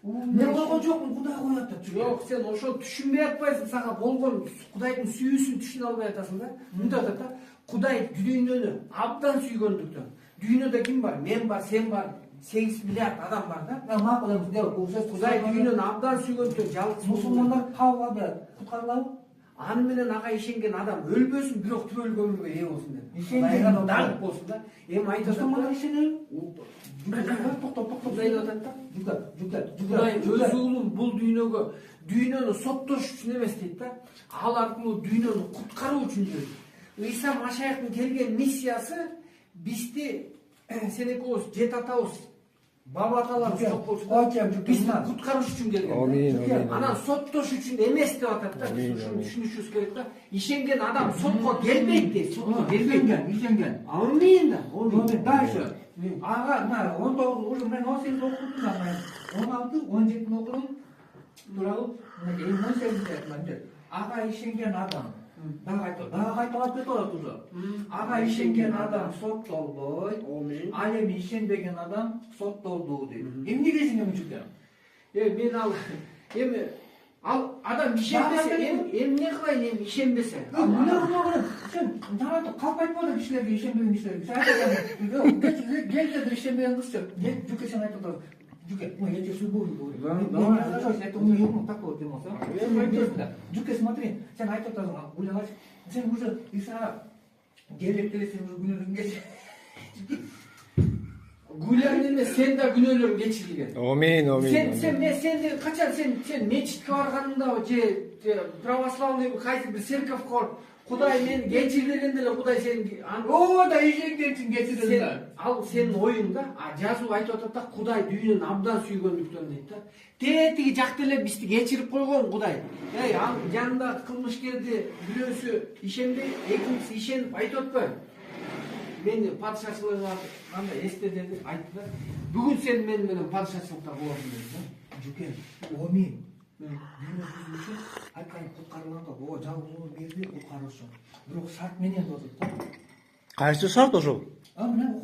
Мен койгон жокмун, Кудай коёт деп. Жок, сен ошол түшүнбөй атпайсың, сага болгон Кудайдын сүйүүсүн түшүнө албай атасың да. Мындай атат да. Кудай дүйнөнү абдан сүйгөндүктөн. Дүйнөдө ким бар? Мен бар, сен бар. 8 миллиард адам бар да. Макул эми, бул сөз Кудай дүйнөнү абдан сүйгөндүктөн жалгыз мусулмандар кабыл алды, куткарылабы? аны менен ага ишенген адам өлбөсүн, бирок түбөл көмүргө ээ болсун деп. Ишенген адам даңк болсун да. Эми айтып атат Мусулмандар да. ишенеби? Токтоп. Кудай деп атат да. Кудай өз Жүгөт. уулун бул дүйнөнү соттош үчүн эмес дейт да. Ал аркылуу дүйнөнү куткаруу үчүн жүрөт. Иса Машаяктын келген миссиясы бизди сен экөөбүз жет атабыз, баба аталарыбыз жок болчу да. Бизди куткарыш үчүн келген. Амин. Анан соттош үчүн эмес деп атат да. Биз ушуну түшүнүшүбүз керек да. Ишенген адам сотко келбейт дейт. Сотко келбейт. Ишенген. Амин да. Дальше. Ага, мына 19 уже мен 18 окудум да, 16, 17 окудум. Туурабы? Мына 18 айтман. Ага ишенген адам. Дагы айтып алып кетип атат уже. Ага ишенген адам соттолбойт. Ал эми ишенбеген адам соттолду дейт. Эмнеге ишенген үчүн? Мен ал адам ишенбесе, эмне кылайын эми ишенбесе? Эмне кылмаган? Сен жаратып калп айтпадың кишилерге, ишенбеген кишилерге. Сен айтасың, келгенде ишенбеген кыз деп. Жүке сен айтып атасың. Жүке, я тебе с любовью говорю. Это у меня так вот демос, Жүке, смотри, сен айтып атасың, ойлағаш, сен уже Исаға келектеле, сен уже күнөөдөн кеч. Гүлән эмес, сен да күнөөлөрүң кечирилген. Сен качан сен мечитке барганыңда же православный кайсы бир церковьке барып, Кудай мени кечирбегенде эле Кудай сен Да ишенген үчүн кечирдим. Ал сенин оюң да. А жазуу айтып атат да, Кудай дүйнөнү абдан сүйгөндүктөн дейт да. Тетиги жакта эле бизди кечирип койгон Кудай. Ал жанында кылмышкерди бирөөсү ишенбей, экинчиси ишенип айтып атпайбы? Мени падышачылыгыңа кандай эсте деди, айтты да. Бүгүн сен мен менен падышачылыкта болосуң деди да. Жүке, амин. Дүйнө айткан куткарылганга ооба жалгыз берди куткарышы. Бирок шарт менен деп атат да. Кайсы шарт ошол? Мына